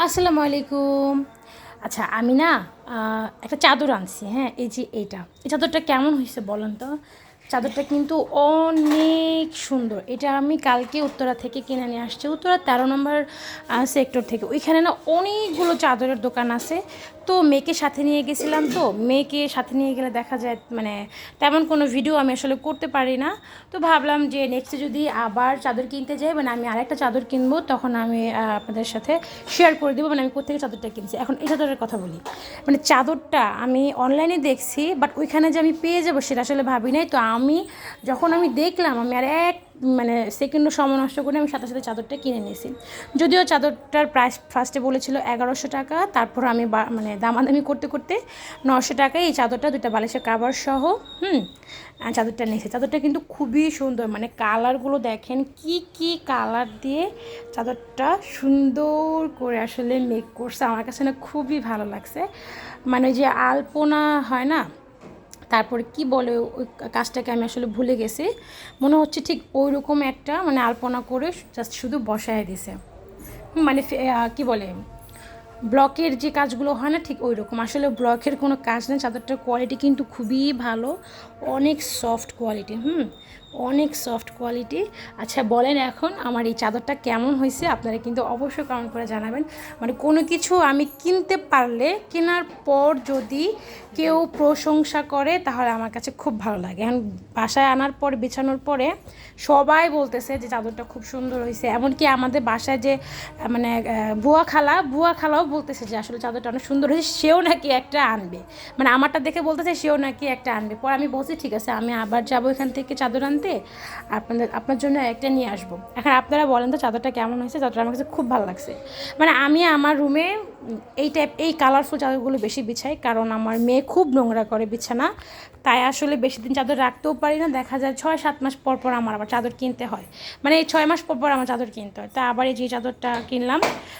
আসসালামু আলাইকুম। আচ্ছা আমি না একটা চাদর আনছি, হ্যাঁ, এই যে এই চাদরটা কেমন হয়েছে বলেন তো? চাদরটা কিন্তু অনেক সুন্দর। এটা আমি কালকে উত্তরা থেকে কিনে নিয়ে আসছি, উত্তরা 13 নম্বর সেক্টর থেকে। ওইখানে না অনেকগুলো চাদরের দোকান আছে। তো মেয়েকে সাথে নিয়ে গেছিলাম, তো মেয়েকে সাথে নিয়ে গেলে দেখা যায় মানে তেমন কোনো ভিডিও আমি আসলে করতে পারি না। তো ভাবলাম যে নেক্সটে যদি আবার চাদর কিনতে যাই, মানে আমি আরেকটা চাদর কিনবো, তখন আমি আপনাদের সাথে শেয়ার করে দেবো মানে আমি কোথেকে চাদরটা কিনছি। এখন এই চাদরের কথা বলি, মানে চাদরটা আমি অনলাইনে দেখছি, বাট ওইখানে যে আমি পেয়ে যাবো সেটা আসলে ভাবি নাই। তো আমি যখন দেখলাম, আমি আর এক মানে সেকেন্ডও সময় নষ্ট করে আমি সাথে সাথে চাদরটা কিনে নিয়েছি। যদিও চাদরটার প্রাইস ফার্স্টে বলেছিল 1100 টাকা, তারপর আমি মানে দামাদামি করতে করতে 900 টাকায় এই চাদরটা, দুটো বালিশের কাভার সহ চাদরটা নিয়েছে। চাদরটা কিন্তু খুবই সুন্দর, মানে কালারগুলো দেখেন কি কি কালার দিয়ে চাদরটা সুন্দর করে আসলে মেক করছে। আমার কাছে না খুবই ভালো লাগছে। মানে যে আলপনা হয় না, তারপরে কি বলে ওই কাজটাকে আমি আসলে ভুলে গেছি, মনে হচ্ছে ঠিক ওই রকম একটা মানে আলপনা করে জাস্ট শুধু বসায় দিছে। মানে কি বলে ব্লকের যে কাজগুলো হয় না, ঠিক ওই রকম আসলে ব্লকের কোনো কাজ নেই। চাদরটার কোয়ালিটি কিন্তু খুবই ভালো, অনেক সফট কোয়ালিটি, অনেক সফট কোয়ালিটি। আচ্ছা বলেন এখন আমার এই চাদরটা কেমন হয়েছে, আপনারা কিন্তু অবশ্যই কমেন্ট করে জানাবেন। মানে কোনো কিছু আমি কিনতে পারলে, কেনার পর যদি কেউ প্রশংসা করে তাহলে আমার কাছে খুব ভালো লাগে। এখন বাসায় আনার পর বিছানোর পরে সবাই বলতেছে যে চাদরটা খুব সুন্দর হয়েছে। এমনকি আমাদের বাসায় যে মানে বুয়া খালাও বলতেছে যে আসলে চাদরটা অনেক সুন্দর হয়েছে, সেও নাকি একটা আনবে। মানে আমারটা দেখে বলতেছে সেও নাকি একটা আনবে। পর আমি বলছি ঠিক আছে, আমি আবার যাবো এখান থেকে চাদর আনতে, আপনার জন্য একটা নিয়ে আসবো। এখন আপনারা বলেন তো চাদরটা কেমন হয়েছে? চাদরটা আমার কাছে খুব ভালো লাগছে। মানে আমি আমার রুমে এই কালারফুল চাদরগুলো বেশি বিছাই, কারণ আমার মেয়ে খুব নোংরা করে বিছানা। তাই আসলে বেশি দিন চাদর রাখতেও পারি না, দেখা যায় 6-7 মাস পর পর আমার আবার চাদর কিনতে হয়। মানে এই 6 মাস পর পর আমার চাদর কিনতে হয়। তা আবার এই যে চাদরটা কিনলাম,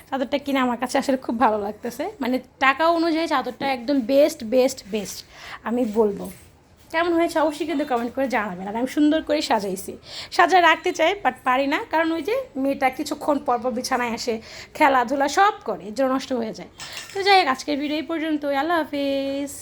চাদরটা কিনে আমার কাছে আসলে খুব ভালো লাগতেছে। মানে টাকা অনুযায়ী চাদরটা একদম বেস্ট বেস্ট বেস্ট আমি বলবো। কেমন হয়েছে অবশ্যই কিন্তু কমেন্ট করে জানাবেন। আর আমি সুন্দর করে সাজাইছি, সাজায় রাখতে চাই বাট পারি না, কারণ ওই যে মেয়েটা কিছুক্ষণ পর পর বিছানায় আসে, খেলাধুলা সব করে, এর জন্য নষ্ট হয়ে যায়। তো যাই হোক, আজকের ভিডিও এই পর্যন্ত। আল্লাহ হাফিজ।